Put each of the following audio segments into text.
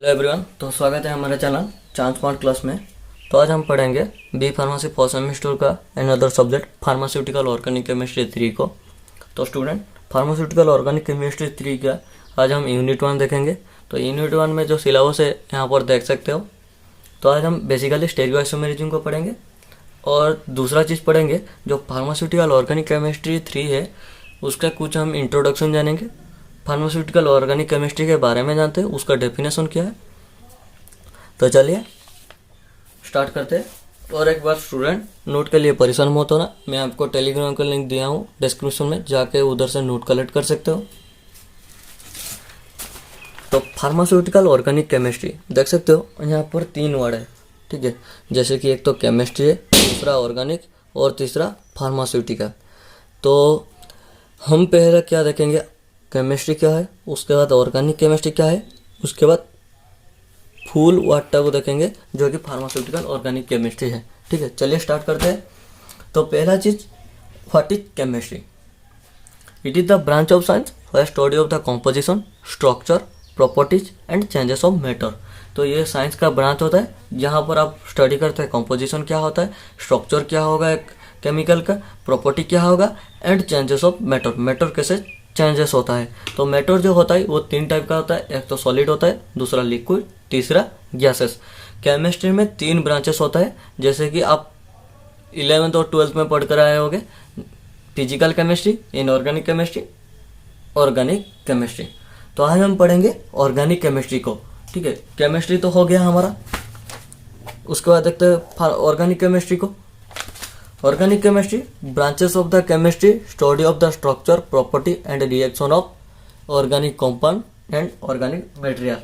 Hello everyone, तो स्वागत है हमारे चैनल चांद स्मार्ट क्लास में। तो आज हम पढ़ेंगे बी फार्मेसी फर्स्ट सेमेस्टर का another subject pharmaceutical organic chemistry 3 को। तो स्टूडेंट, फार्मास्यूटिकल ऑर्गेनिक केमिस्ट्री 3 का आज हम यूनिट 1 देखेंगे। तो यूनिट 1 में जो सिलेबस है यहाँ पर देख सकते हो। तो आज हम बेसिकली स्टेरियोआइसोमेरिज्म को पढ़ेंगे और दूसरा चीज़ पढ़ेंगे जो फार्मास्यूटिकल ऑर्गेनिक केमिस्ट्री 3 है उसका कुछ हम इंट्रोडक्शन जानेंगे। फार्मास्यूटिकल ऑर्गेनिक केमिस्ट्री के बारे में जानते हैं, उसका डेफिनेशन क्या है। तो चलिए स्टार्ट करते हैं। और एक बार स्टूडेंट, नोट के लिए परेशान मत होना, मैं आपको टेलीग्राम का लिंक दिया हूँ डिस्क्रिप्शन में, जाके उधर से नोट कलेक्ट कर सकते हो। तो फार्मास्यूटिकल ऑर्गेनिक केमिस्ट्री देख सकते हो, यहाँ पर 3 वर्ड है, ठीक है। जैसे कि एक तो केमिस्ट्री है, दूसरा ऑर्गेनिक और तीसरा फार्मास्यूटिकल। तो हम पहले क्या देखेंगे, केमिस्ट्री क्या है, उसके बाद ऑर्गेनिक केमिस्ट्री क्या है, उसके बाद फुल वाटर को देखेंगे जो कि फार्मास्यूटिकल ऑर्गेनिक केमिस्ट्री है, ठीक है। चलिए स्टार्ट करते हैं। तो पहला चीज, what is chemistry? It is the branch of science for study of the composition, structure, properties and changes of matter. तो ये साइंस का ब्रांच होता है जहाँ पर आप स्टडी करते हैं कॉम्पोजिशन क्या होता है, स्ट्रक्चर क्या होगा एक केमिकल का, प्रॉपर्टी क्या होगा and changes of matter, matter कैसे चेंजेस होता है। तो मैटर जो होता है वो 3 टाइप का होता है, एक तो सॉलिड होता है, दूसरा लिक्विड, तीसरा गैसेस। केमिस्ट्री में 3 ब्रांचेस होता है, जैसे कि आप 11th और 12th में पढ़कर आए होंगे, physical chemistry, inorganic chemistry, organic chemistry. तो आज हम पढ़ेंगे ऑर्गेनिक केमिस्ट्री को, ठीक है। केमिस्ट्री तो हो गया हमारा, उसके बाद देखते हैं ऑर्गेनिक केमिस्ट्री को। Organic chemistry, branches of the chemistry, study of the structure, property and reaction of organic compound and organic material.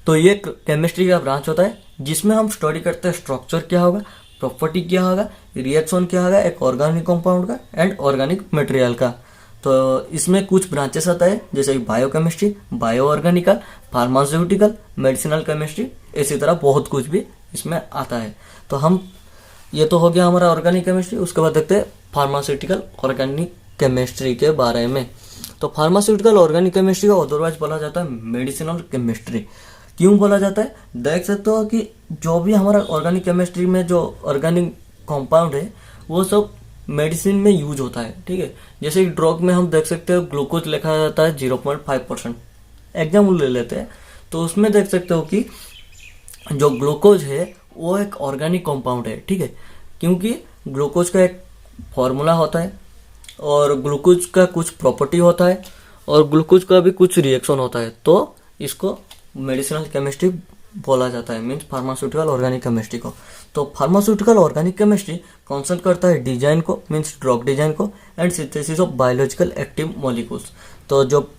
तो ये केमिस्ट्री का ब्रांच होता है जिसमें हम स्टडी करते हैं स्ट्रक्चर क्या होगा, प्रॉपर्टी क्या होगा, रिएक्शन क्या होगा एक ऑर्गेनिक कंपाउंड का एंड ऑर्गेनिक मटेरियल का। तो इसमें कुछ ब्रांचेस आता है जैसे कि biochemistry, bio organical, pharmaceutical, medicinal chemistry, इसी तरह बहुत कुछ भी इसमें आता है। तो हम, ये तो हो गया हमारा ऑर्गेनिक केमिस्ट्री। उसके बाद देखते हैं फार्मास्यूटिकल ऑर्गेनिक केमिस्ट्री के बारे में। तो फार्मास्यूटिकल ऑर्गेनिक केमिस्ट्री को अदरवाइज बोला जाता है मेडिसिनल केमिस्ट्री। क्यों बोला जाता है, देख सकते हो कि जो भी हमारा ऑर्गेनिक केमिस्ट्री में जो ऑर्गेनिक कंपाउंड है वो सब मेडिसिन में यूज होता है, ठीक है। जैसे ड्रग में हम देख सकते हो ग्लूकोज लिखा जाता है 0.5%, एग्जाम्पल ले लेते हैं। तो उसमें देख सकते हो कि जो ग्लूकोज है वो एक ऑर्गेनिक कंपाउंड है, ठीक है, क्योंकि ग्लूकोज का एक फॉर्मूला होता है और ग्लूकोज का कुछ प्रॉपर्टी होता है और ग्लूकोज का भी कुछ रिएक्शन होता है। तो इसको मेडिसिनल केमिस्ट्री बोला जाता है, मीन्स फार्मास्यूटिकल ऑर्गेनिक केमिस्ट्री को। तो फार्मास्यूटिकल ऑर्गेनिक केमिस्ट्री कंसर्न करता है डिजाइन को, मीन्स ड्रग डिजाइन को and synthesis of biological active molecules. तो जो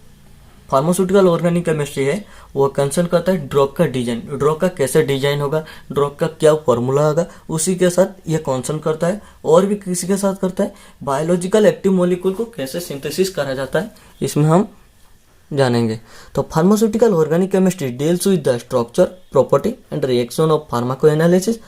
फार्मास्यूटिकल ऑर्गेनिक केमिस्ट्री है वो कंसर्न करता है ड्रग का डिजाइन, ड्रग का कैसे डिजाइन होगा, ड्रग का क्या फॉर्मूला होगा, उसी के साथ ये कंसर्न करता है। और भी किसी के साथ करता है बायोलॉजिकल एक्टिव मॉलिक्यूल को कैसे सिंथेसिस करा जाता है, इसमें हम जानेंगे। तो pharmaceutical organic chemistry deals with the structure, property and reaction of pharmaco analysis,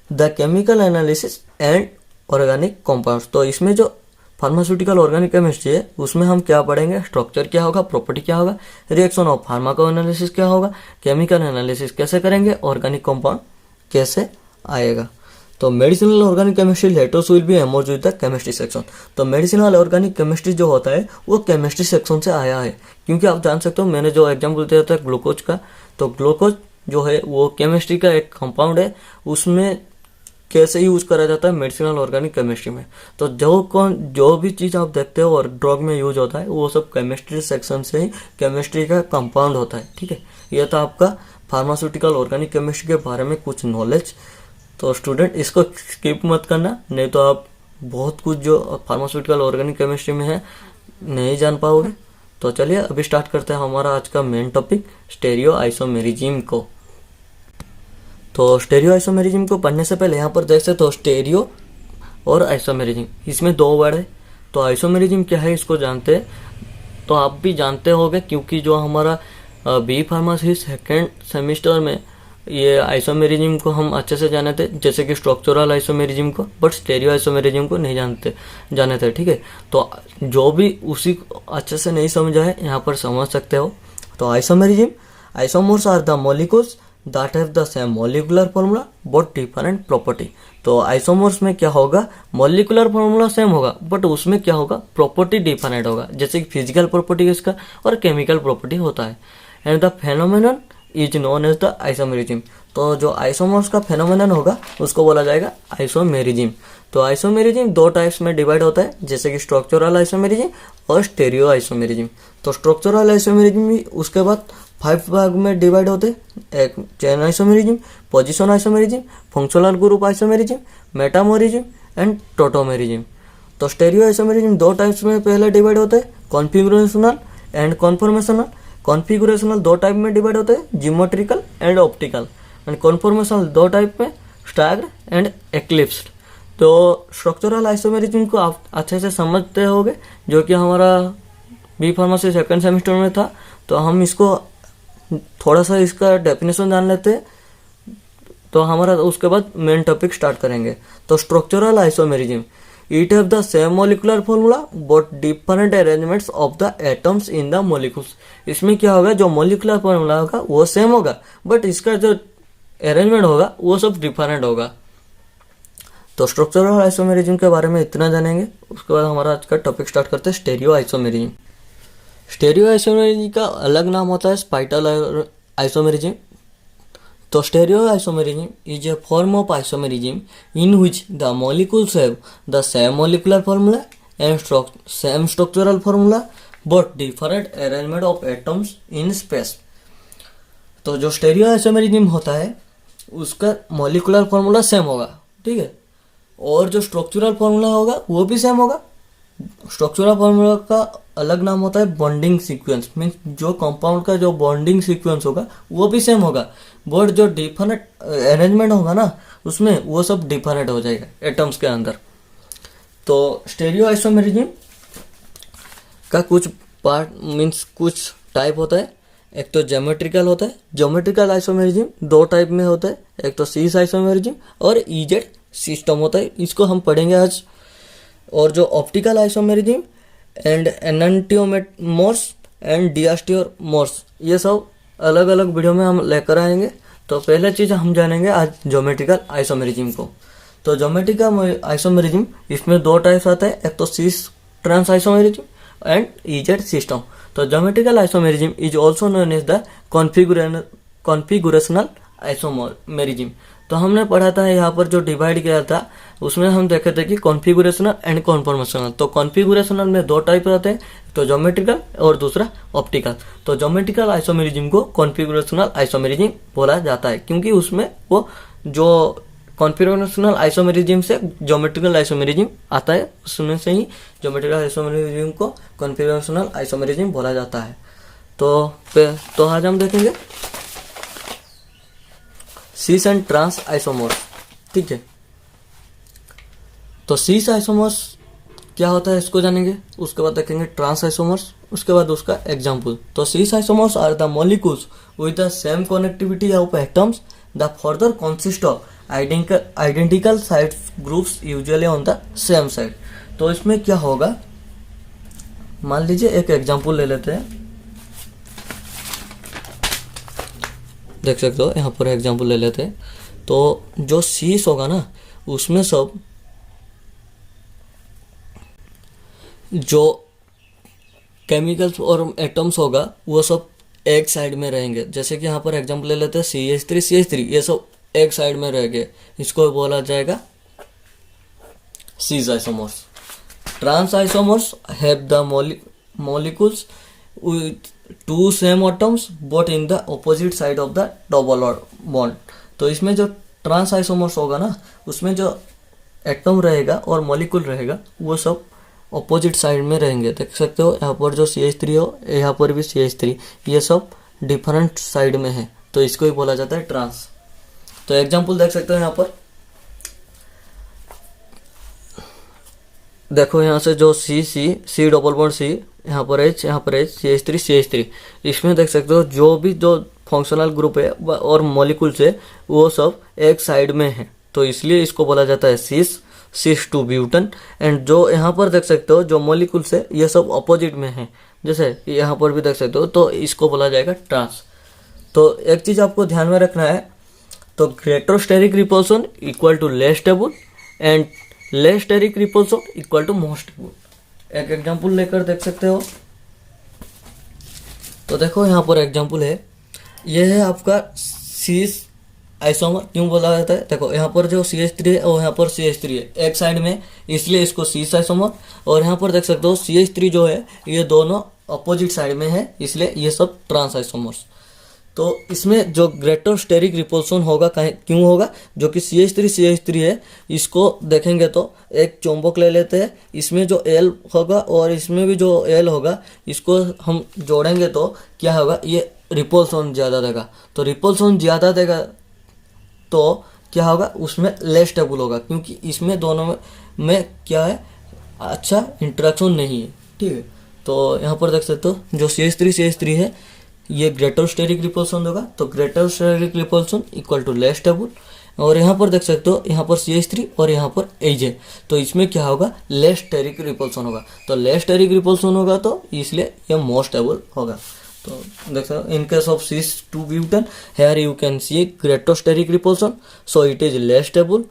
the chemical analysis and organic compounds. तो इसमें जो फार्मास्यूटिकल ऑर्गेनिक केमिस्ट्री है उसमें हम क्या पढ़ेंगे, स्ट्रक्चर क्या होगा, प्रॉपर्टी क्या होगा, रिएक्शन ऑफ फार्माको एनालिसिस क्या होगा, केमिकल एनालिसिस कैसे करेंगे, ऑर्गेनिक कंपाउंड कैसे आएगा। तो medicinal organic chemistry letters will be emerge with the chemistry section. तो मेडिसिनल ऑर्गेनिक केमिस्ट्री जो होता है वो केमिस्ट्री सेक्शन से आया है, क्योंकि आप जान सकते हो मैंने जो एग्जाम्पल दिया था ग्लूकोज का, तो ग्लूकोज जो है वो केमिस्ट्री का एक कंपाउंड है, उसमें कैसे यूज करा जाता है मेडिसिनल ऑर्गेनिक केमिस्ट्री में। तो जो भी चीज़ आप देखते हो और ड्रग में यूज होता है वो सब केमिस्ट्री सेक्शन से ही केमिस्ट्री का कंपाउंड होता है, ठीक है। यह तो आपका फार्मास्यूटिकल ऑर्गेनिक केमिस्ट्री के बारे में कुछ नॉलेज। तो स्टूडेंट इसको स्किप मत करना, नहीं तो आप बहुत कुछ जो फार्मास्यूटिकल ऑर्गेनिक केमिस्ट्री में है नहीं जान पाओगे। तो चलिए अभी स्टार्ट करते हैं हमारा आज का मेन टॉपिक, स्टेरियो आइसोमेरिज्म को। तो स्टेरियो आइसोमेरिज्म को पढ़ने से पहले यहाँ पर देख सकते हो स्टेरियो और आइसोमेरिज्म, इसमें 2 वर्ड है। तो आइसोमेरिज्म क्या है इसको जानते हैं, तो आप भी जानते होंगे क्योंकि जो हमारा बी फार्मेसी सेकेंड सेमिस्टर में ये आइसोमेरिज्म को हम अच्छे से जाने थे, जैसे कि स्ट्रक्चरल आइसोमेरिज्म को, बट स्टेरियो आइसोमेरिज्म को नहीं जाने थे, ठीक है। तो जो भी उसी अच्छे से नहीं समझा है यहाँ पर समझ सकते हो। तो isomerism isomers are the molecules that have the same molecular formula but different property. तो आइसोमर्स में क्या होगा, मॉलिक्यूलर फॉर्मूला सेम होगा बट उसमें क्या होगा, प्रॉपर्टी डिफरेंट होगा, जैसे कि फिजिकल प्रॉपर्टी इसका और केमिकल प्रॉपर्टी होता है। And the phenomenon is known as the isomerism. तो जो आइसोमर्स का फेनोमेनन होगा उसको बोला जाएगा आइसोमेरिज्म। तो आइसोमेरिज्म दो टाइप्स में डिवाइड होता है, जैसे कि स्ट्रक्चरल आइसोमेरिज्म और स्टेरियो आइसोमेरिज्म। तो स्ट्रक्चरल आइसोमेरिज्म भी उसके बाद 5 भाग में डिवाइड होते हैं, एक chain isomerism, position isomerism, functional group isomerism, metamerism and tautomerism. तो स्टेरियो आइसोमेरिज्म दो टाइप्स में पहले डिवाइड होते हैं, कॉन्फिगरेशनल एंड कॉन्फॉर्मेशनल। कॉन्फिगरेशनल दो टाइप में डिवाइड होते हैं, geometrical and optical. And conformational दो टाइप में, स्टैग्ड एंड एक्लिप्स्ड। तो स्ट्रक्चरल आइसोमेरिज्म को आप अच्छे से समझते होंगे, जो कि हमारा बी फार्मेसी सेकंड सेमेस्टर में था। तो हम इसको थोड़ा सा इसका डेफिनेशन जान लेते हैं, तो हमारा उसके बाद मेन टॉपिक स्टार्ट करेंगे। तो structural isomerism, it have the same molecular formula but different arrangements of the atoms in the molecules. इसमें क्या होगा, जो मॉलिक्यूलर फॉर्मूला होगा वो सेम होगा बट इसका जो अरेंजमेंट होगा वो सब डिफरेंट होगा। तो स्ट्रक्चरल आइसोमेरिज्म के बारे में इतना जानेंगे, उसके बाद हमारा आज का टॉपिक स्टार्ट करते हैं स्टेरियो आइसोमेरिज्म। स्टेरियो आइसोमेरिज्म का अलग नाम होता है स्पाइटल आइसोमेरिज्म। तो stereo isomerism is a form of isomerism in which the molecules have the same molecular formula and same structural formula but different arrangement of atoms in space. तो जो stereo isomerism होता है उसका मॉलिक्यूलर फॉर्मूला सेम होगा, ठीक है, और जो स्ट्रक्चरल फॉर्मूला होगा वो भी सेम होगा। स्ट्रक्चरल फॉर्मूला का अलग नाम होता है बॉन्डिंग सीक्वेंस, मीन्स जो कंपाउंड का जो बॉन्डिंग सीक्वेंस होगा वो भी सेम होगा बट जो डिफरेंट अरेंजमेंट होगा ना उसमें वो सब डिफरेंट हो जाएगा एटम्स के अंदर। तो स्टेरियो आइसोमेरिज्म का कुछ पार्ट मीन्स कुछ टाइप होता है। एक तो ज्योमेट्रिकल होता है, ज्योमेट्रिकल आइसोमेरिज्म दो टाइप में होता है, एक तो सीस आइसोमेरिज्म और ईजेड सिस्टम होता है, इसको हम पढ़ेंगे आज। और जो ऑप्टिकल आइसोमेरिज्म एंड एनंटियोमोर्स एंड डियास्टियोमोर्स, ये सब अलग अलग वीडियो में हम लेकर आएंगे। तो पहले चीज़ हम जानेंगे आज ज्योमेट्रिकल आइसोमेरिज्म को। तो ज्योमेट्रिकल आइसोमेरिज्म इसमें दो टाइप्स आता है, एक तो cis trans isomerism and E Z system. तो geometrical isomerism is also known as the configurational isomerism. तो हमने पढ़ा था यहाँ पर जो डिवाइड किया था उसमें हम देखे थे कि कॉन्फिगरेशनल एंड कॉन्फॉर्मेशनल। तो कॉन्फिगरेशनल में दो टाइप रहते हैं, तो ज्योमेट्रिकल और दूसरा ऑप्टिकल। तो ज्योमेट्रिकल आइसोमेरिज्म को कॉन्फिगरेशनल आइसोमेरिज्म बोला जाता है क्योंकि उसमें वो जो कॉन्फिगरेशनल आइसोमेरिज्म से ज्योमेट्रिकल आइसोमेरिज्म आता है, उसमें से ही ज्योमेट्रिकल आइसोमेरिज्म को कॉन्फिगरेशनल आइसोमेरिज्म बोला जाता है। तो आज हम देखेंगे सीस एंड ट्रांस आइसोमर्स, ठीक है। तो सीस आइसोमर्स क्या होता है इसको जानेंगे, उसके बाद देखेंगे ट्रांस आइसोमर्स, उसके बाद उसका एग्जाम्पल। तो cis isomers are the molecules with the same connectivity of atoms the further consist of identical side groups usually on the same side. तो इसमें क्या होगा, मान लीजिए एक एग्जाम्पल ले लेते हैं, देख सकते हो यहाँ पर एग्जाम्पल ले लेते हैं। तो जो सीस होगा ना उसमें सब जो केमिकल्स और एटम्स होगा वो सब एक साइड में रहेंगे। जैसे कि यहाँ पर एग्जाम्पल ले लेते हैं CH3 ये सब एक साइड में रहेंगे, इसको बोला जाएगा cis isomers. Trans isomers have the molecules with two same atoms but in the opposite side of the double bond। तो इसमें जो ट्रांस आइसोमर्स होगा ना उसमें जो एटम रहेगा और मॉलिक्यूल रहेगा वो सब अपोजिट साइड में रहेंगे। देख सकते हो यहाँ पर जो CH3 हो, यहाँ पर भी CH3, ये सब डिफरेंट साइड में है, तो इसको ही बोला जाता है ट्रांस। तो एग्जांपल देख सकते हो यहाँ पर, देखो यहाँ से जो C डबल बॉन्ड C, यहाँ पर H, यहाँ पर H, CH3, इसमें देख सकते हो जो भी जो फंक्शनल ग्रुप है और मॉलिक्यूल्स है वो सब एक साइड में है, तो इसलिए इसको बोला जाता है सिस टू ब्यूटन। एंड जो यहाँ पर देख सकते हो जो मॉलिक्यूल्स है ये सब अपोजिट में है, जैसे यहाँ पर भी देख सकते हो, तो इसको बोला जाएगा ट्रांस। तो एक चीज़ आपको ध्यान में रखना है, तो greater steric repulsion equal to less stable and less steric repulsion equal to more stable. एक एग्जांपल लेकर देख सकते हो। तो देखो यहाँ पर एग्जांपल है, ये है आपका सीस आइसोमर। क्यों बोला जाता है, देखो यहाँ पर जो CH3 है और यहाँ पर CH3 है एक साइड में, इसलिए इसको सीस आइसोमर। और यहाँ पर देख सकते हो CH3 जो है ये दोनों अपोजिट साइड में है, इसलिए ये सब ट्रांस आइसोमर्स। तो इसमें जो ग्रेटर स्टेरिक रिपल्सन होगा, क्यों होगा, जो कि CH3 है, इसको देखेंगे तो एक चुंबक ले लेते हैं, इसमें जो L होगा और इसमें भी जो L होगा, इसको हम जोड़ेंगे तो क्या होगा, ये रिपल्सन ज़्यादा देगा। तो रिपल्सन ज़्यादा देगा तो क्या होगा, उसमें लेस स्टेबल होगा, क्योंकि इसमें दोनों में क्या है, अच्छा इंटरेक्शन नहीं है। ठीक है, तो यहाँ पर देख सकते हो जो CH3 है ये ग्रेटर स्टेरिक रिपल्सन होगा, तो greater steric repulsion equal to less stable. और यहाँ पर देख सकते हो यहाँ पर CH3 और यहाँ पर H है, तो इसमें क्या होगा, लेस स्टेरिक रिपल्सन होगा। तो लेस स्टेरिक रिपल्सन होगा तो इसलिए ये मोर स्टेबल होगा। तो देख सकते हो in case of cis2-butane here you can see greater steric repulsion, so it is less stable,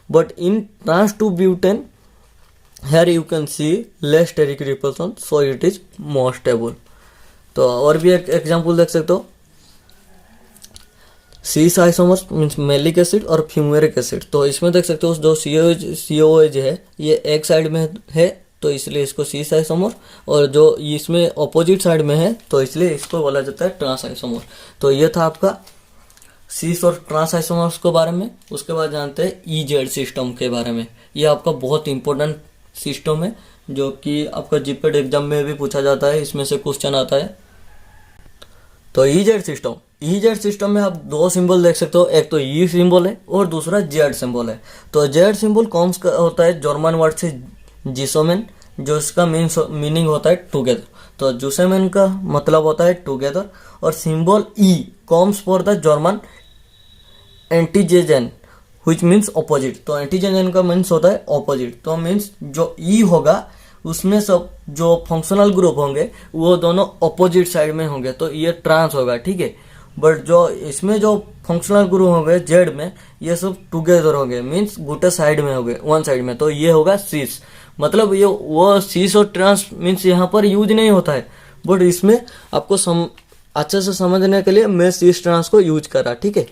but in trans2-butane here you can see less steric repulsion, so it is more stable। तो और भी एक example देख सकते हो, सीस isomers means malic acid और fumaric acid. तो इसमें देख सकते हो जो COOH है ये एक साइड में है, तो इसलिए इसको सीस आइसोमर, और जो इसमें अपोजिट साइड में है तो इसलिए इसको बोला जाता है ट्रांस आइसोमर। तो ये था आपका सीस और ट्रांस आइसोमर्स के बारे में। उसके बाद जानते हैं EZ सिस्टम के बारे में। ये आपका बहुत इंपॉर्टेंट सिस्टम है जो कि आपका जीपेड एग्जाम में भी पूछा जाता है, इसमें से क्वेश्चन आता है। तो EZ सिस्टम में आप दो सिंबल देख सकते हो, एक तो E सिंबल है और दूसरा Z सिंबल है। तो Z सिंबल कौन सा होता है, जर्मन वर्ड से जिसोमेन, जो इसका मीनिंग होता है टुगेदर। तो जुसेमेन का मतलब होता है टुगेदर, और symbol E comes for the German entgegen which means opposite. तो एंटीजेजन का मीन्स होता है ऑपोजिट, तो मीन्स जो E होगा उसमें सब जो फंक्शनल ग्रुप होंगे वो दोनों ऑपोजिट साइड में होंगे, तो ये ट्रांस होगा। ठीक है, बट जो इसमें जो फंक्शनल ग्रुप होंगे जेड में ये सब टुगेदर होंगे, मीन्स गुटे साइड में होंगे, वन साइड में, तो ये होगा सीस। मतलब ये वो सीस और ट्रांस मीन्स यहाँ पर यूज नहीं होता है, बट इसमें आपको अच्छे से समझने के लिए मैं सीस ट्रांस को यूज करा। ठीक है,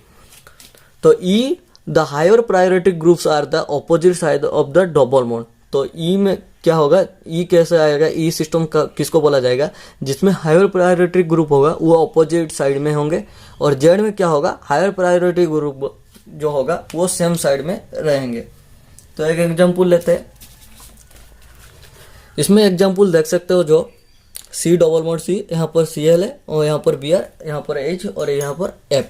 तो E the higher priority groups are the opposite side of the double bond. तो ई में क्या होगा, ई कैसे आएगा, ई सिस्टम का किसको बोला जाएगा, जिसमें हायर प्रायोरिटी ग्रुप होगा वो ऑपोजिट साइड में होंगे, और जेड में क्या होगा, हायर प्रायोरिटी ग्रुप जो होगा वो सेम साइड में रहेंगे। तो एक एग्जांपल लेते हैं, इसमें एग्जांपल देख सकते हो जो C डबल बॉन्ड C, यहाँ पर Cl है और यहाँ पर Br, यहाँ पर H और यहाँ पर F।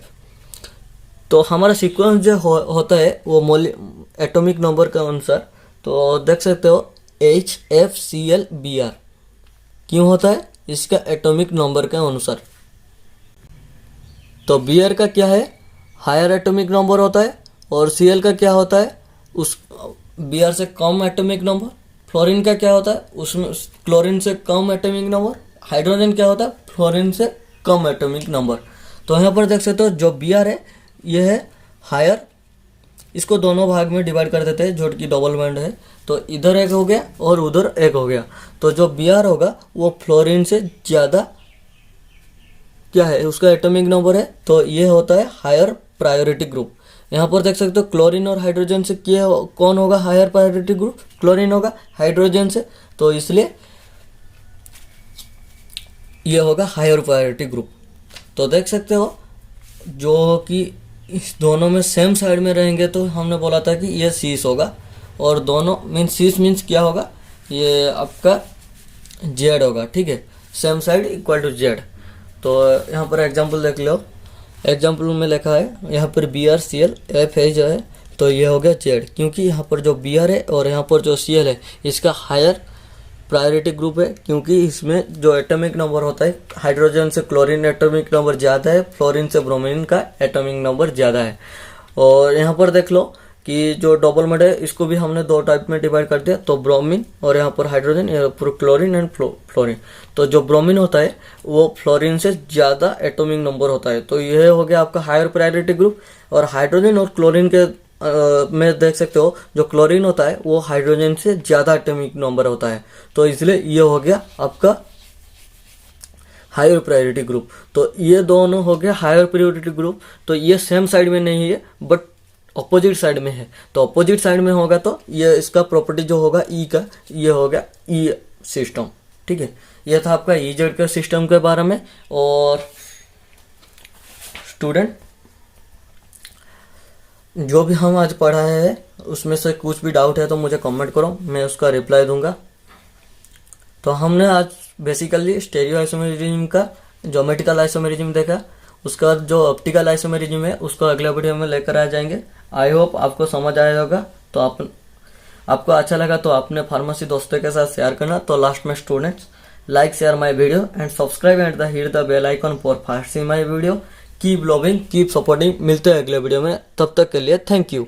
तो हमारा सीक्वेंस जो होता है वो एटॉमिक नंबर के अनुसार, तो देख सकते हो HFClBr क्यों होता है, इसका एटॉमिक नंबर के अनुसार। तो Br का क्या है, हायर एटॉमिक नंबर होता है, और Cl का क्या होता है, उस Br से कम एटॉमिक नंबर। फ्लोरीन का क्या होता है, उसमें क्लोरीन से कम एटॉमिक नंबर। हाइड्रोजन क्या होता है, फ्लोरीन से कम एटॉमिक नंबर। तो यहाँ पर देख सकते हो जो Br है ये है हायर, इसको दोनों भाग में डिवाइड कर देते हैं जो कि डबल बॉन्ड है, तो इधर एक हो गया और उधर एक हो गया। तो जो Br होगा वो फ्लोरीन से ज़्यादा क्या है, उसका एटॉमिक नंबर है, तो ये होता है हायर प्रायोरिटी ग्रुप। यहाँ पर देख सकते हो क्लोरीन और हाइड्रोजन से क्या कौन होगा हायर प्रायोरिटी ग्रुप, क्लोरीन होगा हाइड्रोजन से, तो इसलिए ये होगा हायर प्रायोरिटी ग्रुप। तो देख सकते हो जो कि इस दोनों में सेम साइड में रहेंगे, तो हमने बोला था कि ये सीस होगा, और दोनों मीन्स सीस मीन्स क्या होगा, ये आपका जेड होगा। ठीक है, same side equal to Z. तो यहाँ पर एग्जांपल देख लो, एग्जांपल में लिखा है यहाँ पर BrCl F है जो है, तो ये हो गया जेड, क्योंकि यहाँ पर जो Br है और यहाँ पर जो Cl है इसका हायर प्रायोरिटी ग्रुप है, क्योंकि इसमें जो एटॉमिक नंबर होता है हाइड्रोजन से क्लोरीन एटॉमिक नंबर ज़्यादा है, फ्लोरीन से ब्रोमीन का एटॉमिक नंबर ज़्यादा है। और यहाँ पर देख लो कि जो डबल बॉन्ड है इसको भी हमने दो टाइप में डिवाइड कर दिया, तो ब्रोमीन और यहाँ पर हाइड्रोजन, यहाँ पर क्लोरीन एंड फ्लोरीन। तो जो ब्रोमीन होता है वो फ्लोरीन से ज़्यादा एटॉमिक नंबर होता है, तो यह हो गया आपका हायर प्रायोरिटी ग्रुप। और हाइड्रोजन और क्लोरीन के में देख सकते हो जो क्लोरीन होता है वो हाइड्रोजन से ज़्यादा एटॉमिक नंबर होता है, तो इसलिए ये हो गया आपका हायर प्रायोरिटी ग्रुप। तो ये दोनों हो गया हायर प्रायोरिटी ग्रुप। तो ये सेम साइड में नहीं है बट अपोजिट साइड में है, तो अपोजिट साइड में होगा तो ये इसका प्रॉपर्टी जो होगा ई का, ये होगा ई सिस्टम। ठीक है, ये था आपका ई जेड के सिस्टम के बारे में। और स्टूडेंट जो भी हम आज पढ़ा है उसमें से कुछ भी डाउट है तो मुझे कमेंट करो, मैं उसका रिप्लाई दूंगा। तो हमने आज बेसिकली स्टेरियो आइसोमेरिज्म का ज्योमेट्रिकल आइसोमेरिज्म देखा, उसका जो ऑप्टिकल आइसोमेरिज्म है उसको अगले वीडियो में लेकर आ जाएंगे। आई होप आपको समझ आया होगा। तो आपको अच्छा लगा तो अपने फार्मेसी दोस्तों के साथ शेयर करना। तो लास्ट में students, like share my video and subscribe and hit the bell icon for fast see my video. Keep loving, keep supporting. मिलते हैं अगले वीडियो में, तब तक के लिए थैंक यू।